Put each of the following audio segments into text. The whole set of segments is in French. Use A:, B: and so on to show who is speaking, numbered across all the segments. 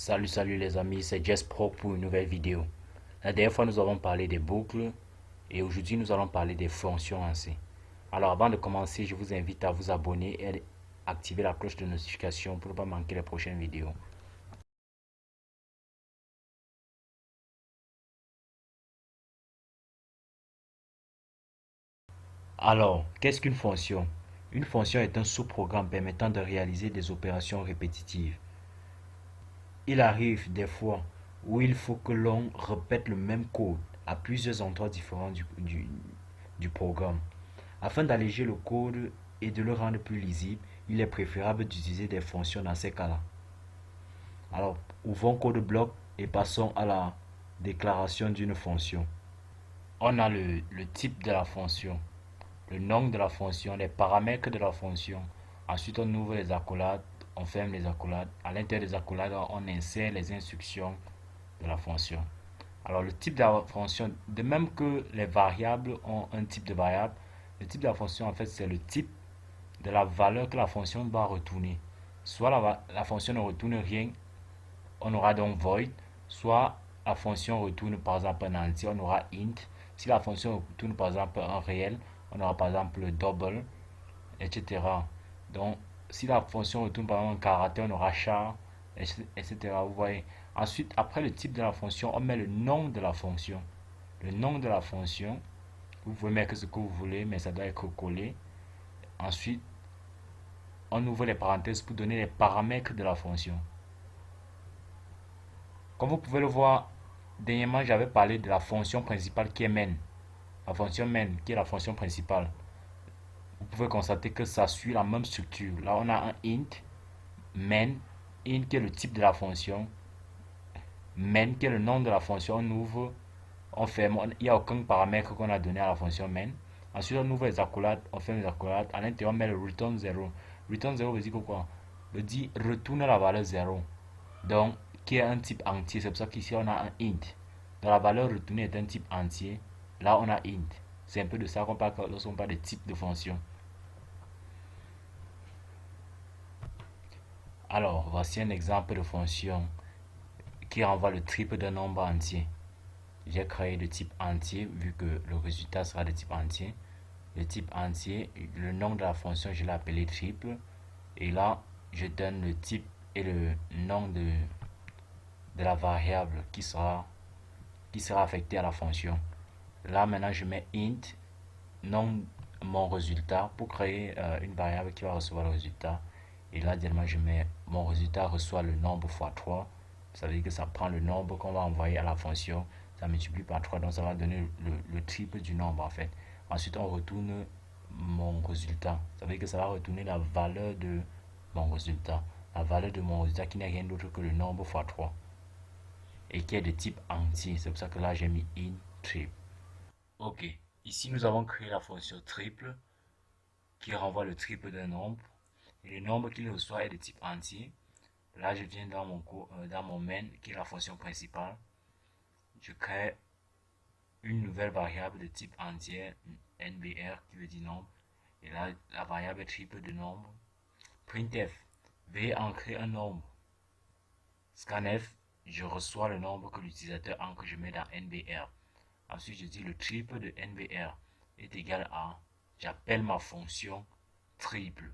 A: Salut les amis, c'est Jess Pro pour une nouvelle vidéo. La dernière fois nous avons parlé des boucles et aujourd'hui nous allons parler des fonctions en C. Alors avant de commencer, je vous invite à vous abonner et à activer la cloche de notification pour ne pas manquer les prochaines vidéos. Alors, qu'est-ce qu'une fonction? Une fonction est un sous-programme permettant de réaliser des opérations répétitives. Il arrive des fois où il faut que l'on répète le même code à plusieurs endroits différents du programme. Afin d'alléger le code et de le rendre plus lisible, il est préférable d'utiliser des fonctions dans ces cas-là. Alors, ouvrons code bloc et passons à la déclaration d'une fonction. On a le type de la fonction, le nom de la fonction, les paramètres de la fonction. Ensuite, on ouvre les accolades, on ferme les accolades. À l'intérieur des accolades, on insère les instructions de la fonction. Alors, le type de la fonction, de même que les variables ont un type de variable, le type de la fonction, en fait, c'est le type de la valeur que la fonction doit retourner. Soit la fonction ne retourne rien, on aura donc void, soit la fonction retourne par exemple un entier, on aura int. Si la fonction retourne par exemple un réel, on aura par exemple double, etc. Donc, si la fonction retourne par exemple un caractère, on aura char, etc. Vous voyez. Ensuite, après le type de la fonction, on met le nom de la fonction. Le nom de la fonction, vous pouvez mettre ce que vous voulez, mais ça doit être collé. Ensuite, on ouvre les parenthèses pour donner les paramètres de la fonction. Comme vous pouvez le voir, dernièrement, j'avais parlé de la fonction principale qui est main. La fonction main, qui est la fonction principale. Vous pouvez constater que ça suit la même structure. Là, on a un int, main, int qui est le type de la fonction, main qui est le nom de la fonction. On ouvre, on ferme, il n'y a aucun paramètre qu'on a donné à la fonction main. Ensuite, on ouvre les accolades, on ferme les accolades. À l'intérieur, on met le return 0. Return 0 veut dire quoi? Veut dire retourne la valeur 0. Donc, qui est un type entier. C'est pour ça qu'ici, on a un int. Donc, la valeur retournée est un type entier. Là, on a int. C'est un peu de ça qu'on parle lorsqu'on parle de type de fonction. Alors, voici un exemple de fonction qui renvoie le triple d'un nombre entier. J'ai créé le type entier vu que le résultat sera de type entier. Le type entier, le nom de la fonction, je l'ai appelé triple. Et là, je donne le type et le nom de la variable qui sera affectée à la fonction. Là, maintenant, je mets int, nom, mon résultat, pour créer une variable qui va recevoir le résultat. Et là, directement, je mets mon résultat reçoit le nombre fois 3. Ça veut dire que ça prend le nombre qu'on va envoyer à la fonction, ça multiplie par 3, donc ça va donner le triple du nombre en fait. Ensuite, on retourne mon résultat. Ça veut dire que ça va retourner la valeur de mon résultat. La valeur de mon résultat qui n'est rien d'autre que le nombre fois 3 et qui est de type entier. C'est pour ça que là, j'ai mis int triple. Ok, ici nous avons créé la fonction triple qui renvoie le triple d'un nombre et le nombre qu'il reçoit est de type entier. Là, je viens dans mon main qui est la fonction principale. Je crée une nouvelle variable de type entier, NBR qui veut dire nombre. Et là, la variable est triple de nombre. Printf, veuillez ancrer un nombre. Scanf, je reçois le nombre que l'utilisateur ancre, je mets dans NBR. Ensuite, je dis le triple de NBR est égal à, j'appelle ma fonction triple.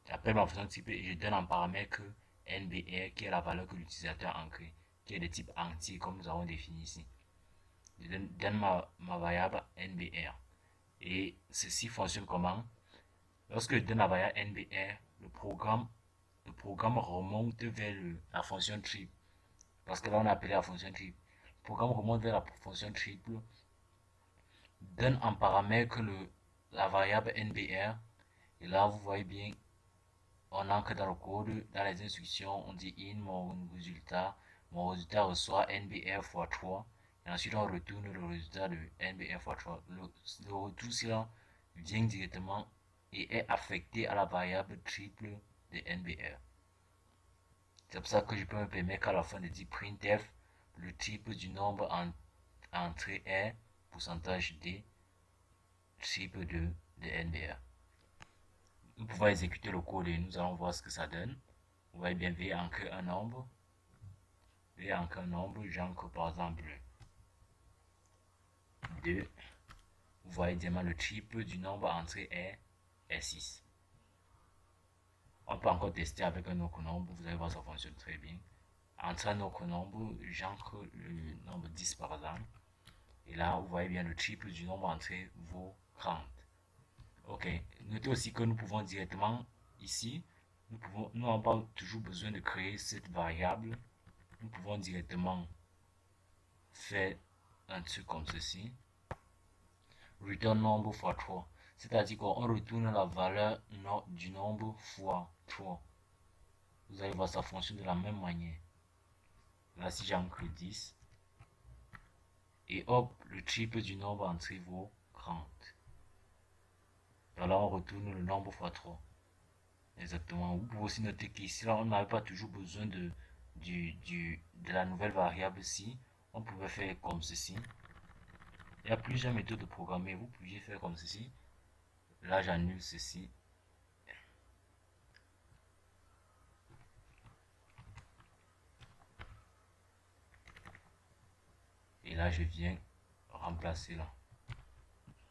A: J'appelle ma fonction triple et je donne en paramètre NBR qui est la valeur que l'utilisateur a ancrée, qui est de type entier comme nous avons défini ici. Je donne ma variable NBR. Et ceci fonctionne comment? Lorsque je donne la variable NBR, le programme remonte vers la fonction triple. Parce que là, on a appelé la fonction triple. Le programme remonte vers la fonction triple, donne en paramètre la variable NBR. Et là, vous voyez bien, on entre dans le code, dans les instructions, on dit in mon résultat reçoit NBR fois 3. Et ensuite, on retourne le résultat de NBR fois 3. Le retour là vient directement et est affecté à la variable triple de NBR. C'est pour ça que je peux me permettre à la fin de dire printf, le triple du nombre entré est pourcentage D, triple de NBR. Nous pouvons exécuter le code et nous allons voir ce que ça donne. Vous voyez bien, veuillez ancrer un nombre. Veuillez ancrer un nombre, j'ancre par exemple 2. Vous voyez directement le triple du nombre entré est 6. On peut encore tester avec un autre nombre, vous allez voir ça fonctionne très bien. Entre un autre nombre, j'ancre le nombre 10 par exemple. Et là, vous voyez bien le triple du nombre entré vaut 30. Ok, notez aussi que nous pouvons directement ici, nous n'avons pas toujours besoin de créer cette variable. Nous pouvons directement faire un truc comme ceci. Return number fois 3. C'est-à-dire qu'on retourne la valeur du nombre fois 3. Vous allez voir, ça fonctionne de la même manière. Là, si j'encre 10, et hop, le triple du nombre entré vaut 30. Alors, on retourne le nombre fois 3. Exactement. Vous pouvez aussi noter qu'ici, là, on n'avait pas toujours besoin de la nouvelle variable ici. On pouvait faire comme ceci. Il y a plusieurs méthodes de programmer. Vous pouviez faire comme ceci. Là, j'annule ceci. Et là, je viens remplacer là.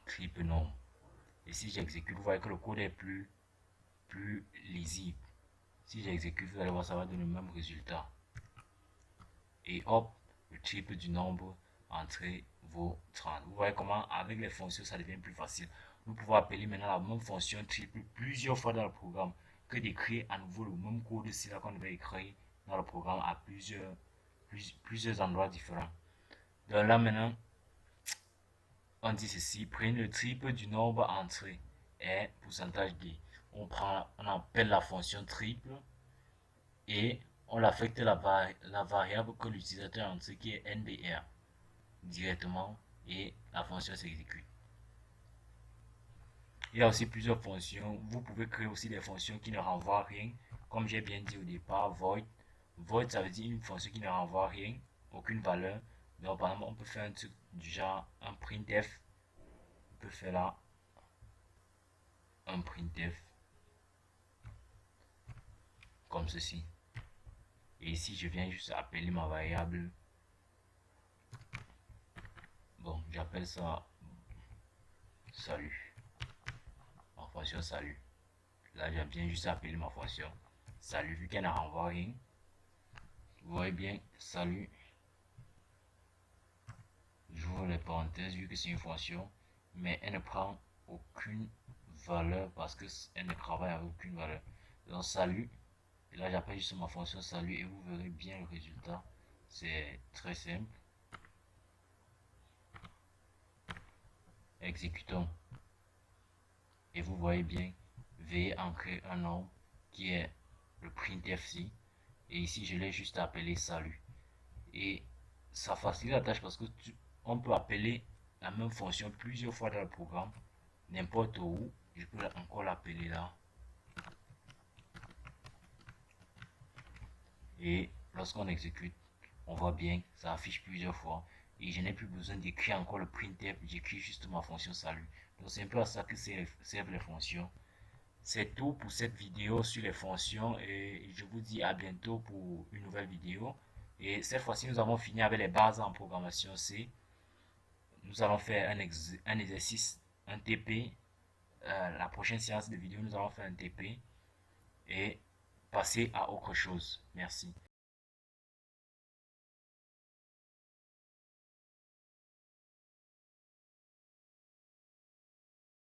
A: Triple nombre. Et si j'exécute, vous voyez que le code est plus lisible. Si j'exécute, vous allez voir, ça va donner le même résultat. Et hop, le triple du nombre entré vaut 30. Vous voyez comment, avec les fonctions, ça devient plus facile. Nous pouvons appeler maintenant la même fonction triple plusieurs fois dans le programme que d'écrire à nouveau le même code ici là qu'on devait écrire dans le programme à plusieurs endroits différents. Donc là maintenant, on dit ceci, prenez le triple du nombre entré et pourcentage d. On appelle la fonction triple et on affecte la variable que l'utilisateur a entré qui est NBR directement et la fonction s'exécute. Il y a aussi plusieurs fonctions. Vous pouvez créer aussi des fonctions qui ne renvoient rien. Comme j'ai bien dit au départ, void. Void, ça veut dire une fonction qui ne renvoie rien, aucune valeur. Donc, par exemple, on peut faire un truc du genre un printf. On peut faire là un printf comme ceci. Et ici, je viens juste appeler ma variable. Bon, j'appelle ça salut. Ma fonction salut. Là, je viens juste appeler ma fonction salut, vu qu'elle ne renvoie rien. Vous voyez bien, salut. J'ouvre les parenthèses vu que c'est une fonction, mais elle ne prend aucune valeur parce qu'elle ne travaille avec aucune valeur. Donc, salut. Et là, j'appelle juste ma fonction salut et vous verrez bien le résultat. C'est très simple. Exécutons. Et vous voyez bien, veuillez ancrer un nombre qui est le printf. Et ici, je l'ai juste appelé salut. Et ça facilite la tâche parce que on peut appeler la même fonction plusieurs fois dans le programme, n'importe où. Je peux encore l'appeler là. Et lorsqu'on exécute, on voit bien, ça affiche plusieurs fois. Et je n'ai plus besoin d'écrire encore le printf, j'écris juste ma fonction salut. Donc c'est un peu à ça que servent les fonctions. C'est tout pour cette vidéo sur les fonctions et je vous dis à bientôt pour une nouvelle vidéo. Et cette fois-ci, nous avons fini avec les bases en programmation C. Nous allons faire un exercice, un TP. La prochaine séance de vidéo, nous allons faire un TP et passer à autre chose. Merci.